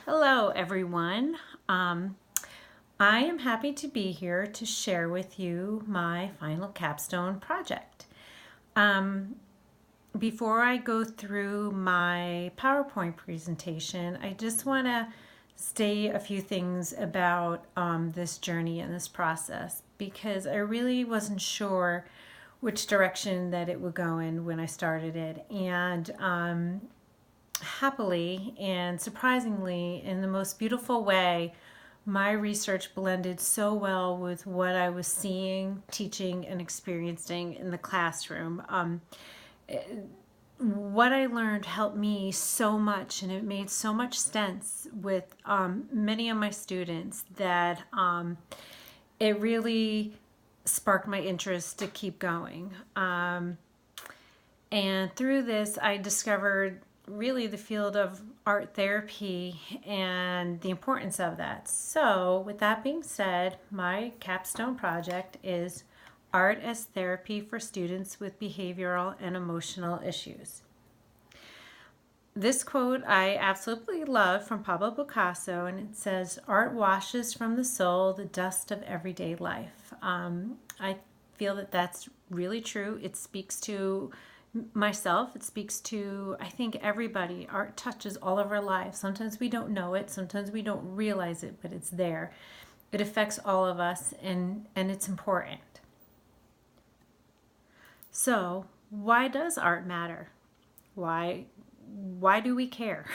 Hello, everyone. I am happy to be here to share with you my final capstone project. Before I go through my PowerPoint presentation, I just want to say a few things about this journey and this process because I really wasn't sure which direction that it would go in when I started it. And happily and surprisingly, in the most beautiful way, my research blended so well with what I was seeing, teaching, and experiencing in the classroom. What I learned helped me so much, and it made so much sense with many of my students that it really sparked my interest to keep going. And through this, I discovered really the field of art therapy and the importance of that. So, with that being said, my capstone project is Art as Therapy for Students with Behavioral and Emotional Issues. This quote I absolutely love from Pablo Picasso, and it says, "Art washes from the soul the dust of everyday life." I feel that that's really true. It speaks to myself. It speaks to, I think, everybody. Art touches all of our lives. Sometimes we don't know it. Sometimes we don't realize it, but it's there. It affects all of us, and it's important. So, why does art matter? Why do we care?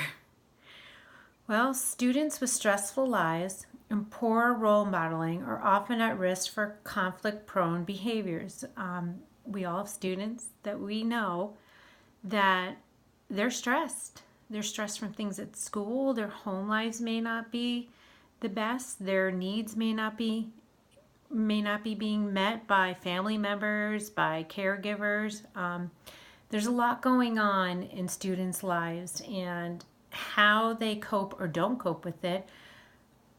Well, students with stressful lives and poor role modeling are often at risk for conflict-prone behaviors. We all have students that we know that they're stressed. They're stressed from things at school. Their home lives may not be the best. Their needs may not be being met by family members, by caregivers. There's a lot going on in students' lives, and how they cope or don't cope with it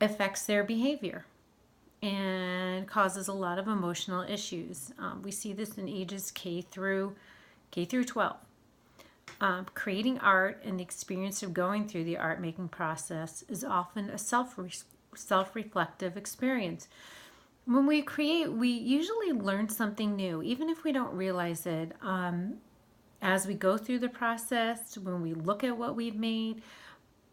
affects their behavior and causes a lot of emotional issues. We see this in ages K through 12. Creating art and the experience of going through the art making process is often a self-reflective experience. When we create, we usually learn something new, even if we don't realize it. As we go through the process, when we look at what we've made,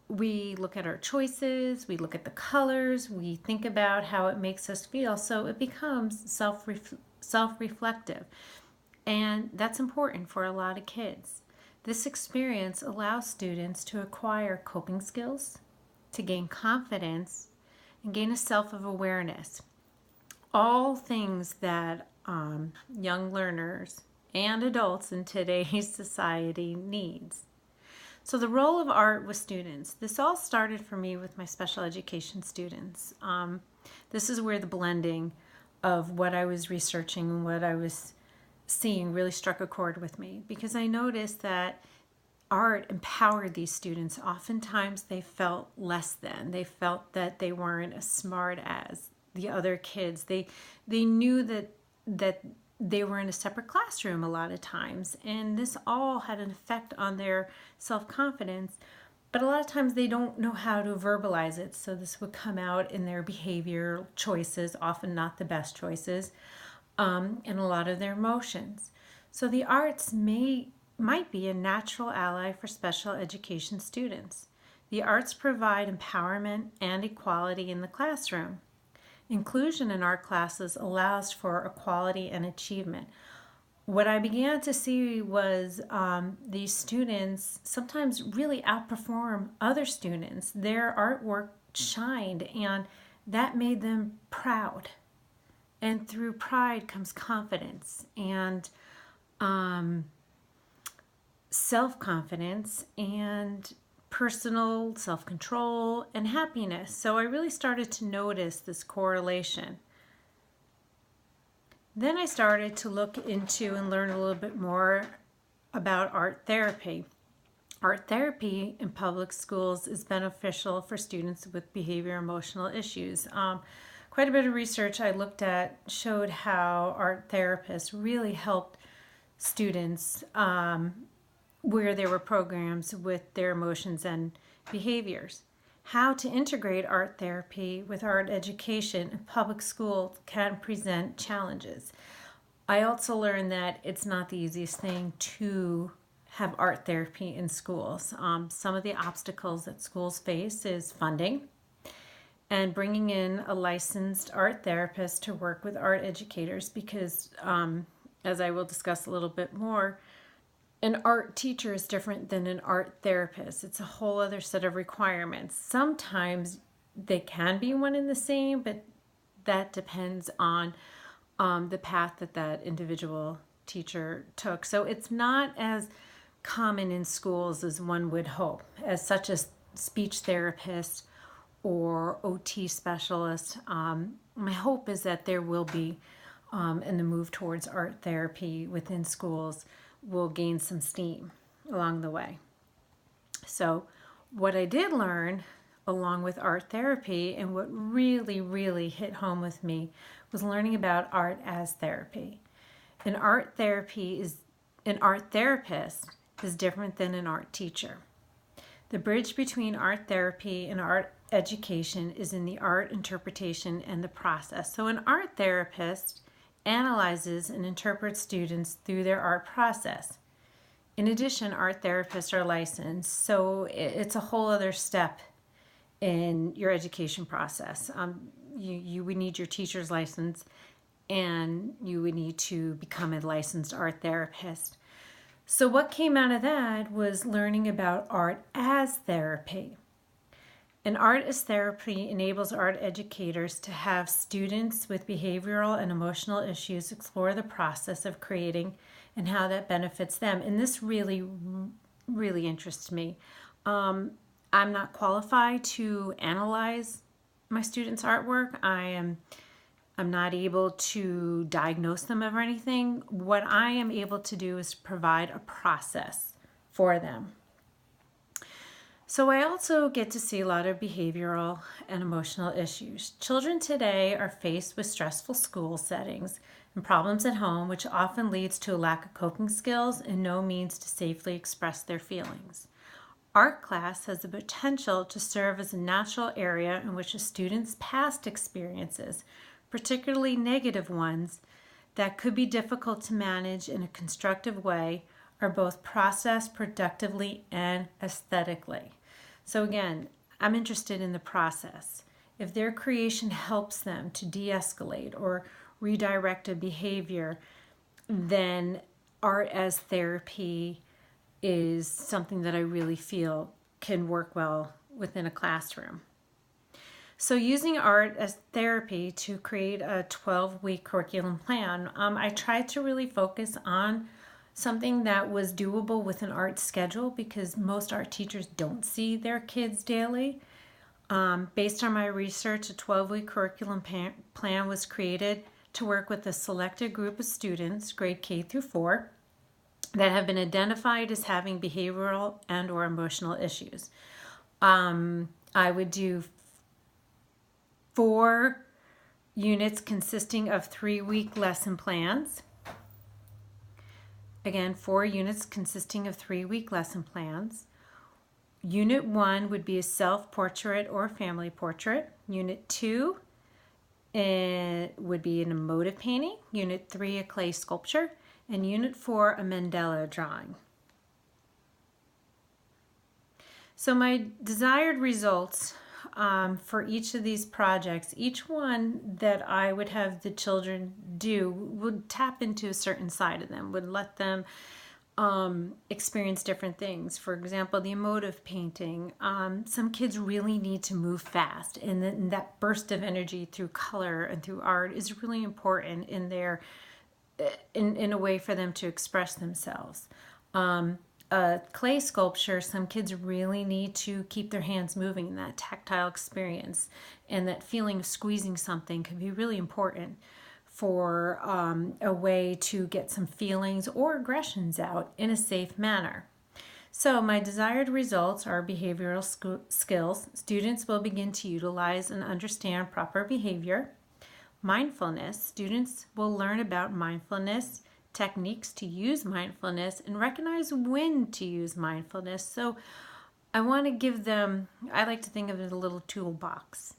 we look at our choices, we look at the colors, we think about how it makes us feel. So it becomes self-reflective. And that's important for a lot of kids. This experience allows students to acquire coping skills, to gain confidence, and gain a self of awareness. All things that young learners and adults in today's society needs. So the role of art with students. This all started for me with my special education students. This is where the blending of what I was researching and what I was seeing really struck a chord with me, because I noticed that art empowered these students. Oftentimes they felt less than. They felt that they weren't as smart as the other kids. They knew that they were in a separate classroom a lot of times, and this all had an effect on their self-confidence, but a lot of times they don't know how to verbalize it, so this would come out in their behavior choices, often not the best choices, and a lot of their emotions. So the arts might be a natural ally for special education students. The arts provide empowerment and equality in the classroom. Inclusion in art classes allows for equality and achievement. What I began to see was these students sometimes really outperform other students. Their artwork shined, and that made them proud. And through pride comes confidence and self-confidence and personal self-control and happiness. So I really started to notice this correlation. Then I started to look into and learn a little bit more about art therapy. Art therapy in public schools is beneficial for students with behavior emotional issues. Quite a bit of research I looked at showed how art therapists really helped students where there were programs with their emotions and behaviors. how to integrate art therapy with art education in public schools can present challenges. I also learned that it's not the easiest thing to have art therapy in schools. Some of the obstacles that schools face is funding and bringing in a licensed art therapist to work with art educators because, as I will discuss a little bit more, an art teacher is different than an art therapist. It's a whole other set of requirements. Sometimes they can be one and the same, but that depends on the path that individual teacher took. So it's not as common in schools as one would hope, as such as speech therapist or OT specialist. My hope is that there will be, and the move towards art therapy within schools will gain some steam along the way. So what I did learn along with art therapy, and what really, really hit home with me, was learning about art as therapy. An art therapist is different than an art teacher. The bridge between art therapy and art education is in the art interpretation and the process. So an art therapist analyzes and interprets students through their art process. In addition, art therapists are licensed, so it's a whole other step in your education process. You would need your teacher's license, and you would need to become a licensed art therapist. So what came out of that was learning about art as therapy. And art as therapy enables art educators to have students with behavioral and emotional issues explore the process of creating and how that benefits them. And this really, really interests me. I'm not qualified to analyze my students' artwork. I'm not able to diagnose them or anything. What I am able to do is provide a process for them. So I also get to see a lot of behavioral and emotional issues. Children today are faced with stressful school settings and problems at home, which often leads to a lack of coping skills and no means to safely express their feelings. Art class has the potential to serve as a natural area in which a student's past experiences, particularly negative ones, that could be difficult to manage in a constructive way, are both processed productively and aesthetically. So again, I'm interested in the process. If their creation helps them to de-escalate or redirect a behavior, then art as therapy is something that I really feel can work well within a classroom. So using art as therapy to create a 12-week curriculum plan, I tried to really focus on something that was doable with an art schedule because most art teachers don't see their kids daily. Based on my research, a 12-week curriculum plan was created to work with a selected group of students, grade K through 4, that have been identified as having behavioral and or emotional issues. I would do 4 units consisting of 3-week lesson plans. Again, 4 units consisting of 3-week lesson plans. Unit 1 would be a self-portrait or family portrait. Unit 2 would be an emotive painting. Unit 3, a clay sculpture. And Unit 4, a mandala drawing. So my desired results for each of these projects, each one that I would have the children do would tap into a certain side of them, would let them experience different things. For example, the emotive painting, some kids really need to move fast, and then that burst of energy through color and through art is really important in their in a way for them to express themselves. Clay sculpture, some kids really need to keep their hands moving, and that tactile experience and that feeling of squeezing something can be really important for a way to get some feelings or aggressions out in a safe manner. So my desired results are behavioral skills. Students will begin to utilize and understand proper behavior. Mindfulness, students will learn about mindfulness, techniques to use mindfulness, and recognize when to use mindfulness. So I want to give them, I like to think of it as a little toolbox,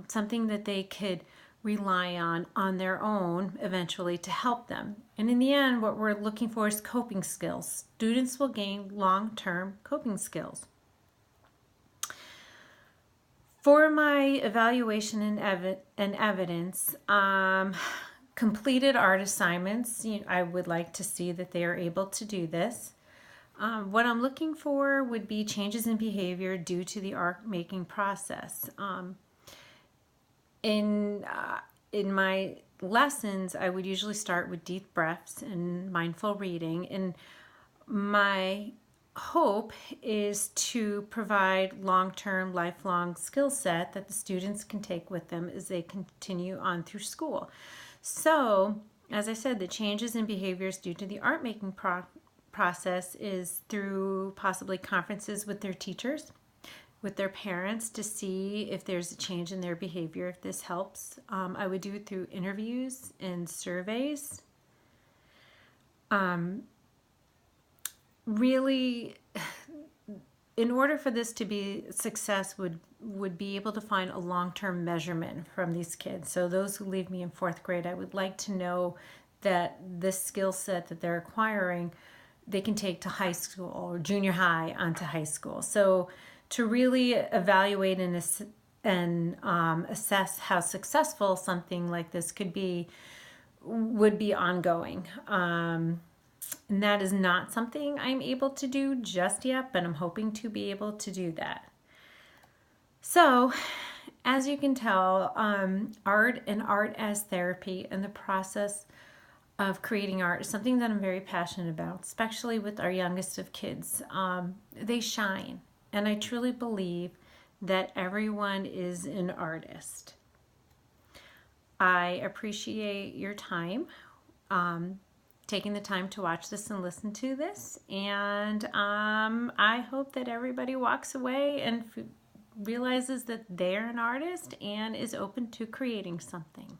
something that they could rely on their own eventually to help them. And in the end, what we're looking for is coping skills. Students will gain long-term coping skills. For my evaluation and evidence, completed art assignments, I would like to see that they are able to do this. What I'm looking for would be changes in behavior due to the art making process. In my lessons, I would usually start with deep breaths and mindful reading, and my hope is to provide long-term, lifelong skill set that the students can take with them as they continue on through school. So, as I said, the changes in behaviors due to the art making process is through possibly conferences with their teachers, with their parents, to see if there's a change in their behavior, if this helps. I would do it through interviews and surveys. Really, in order for this to be a success, would be able to find a long-term measurement from these kids. So those who leave me in 4th grade, I would like to know that this skill set that they're acquiring, they can take to high school or junior high onto high school. So to really evaluate and assess how successful something like this could be, would be ongoing. And that is not something I'm able to do just yet, but I'm hoping to be able to do that. So, as you can tell, art and art as therapy and the process of creating art is something that I'm very passionate about, especially with our youngest of kids. They shine, and I truly believe that everyone is an artist. I appreciate your time, taking the time to watch this and listen to this, and I hope that everybody walks away and realizes that they're an artist and is open to creating something.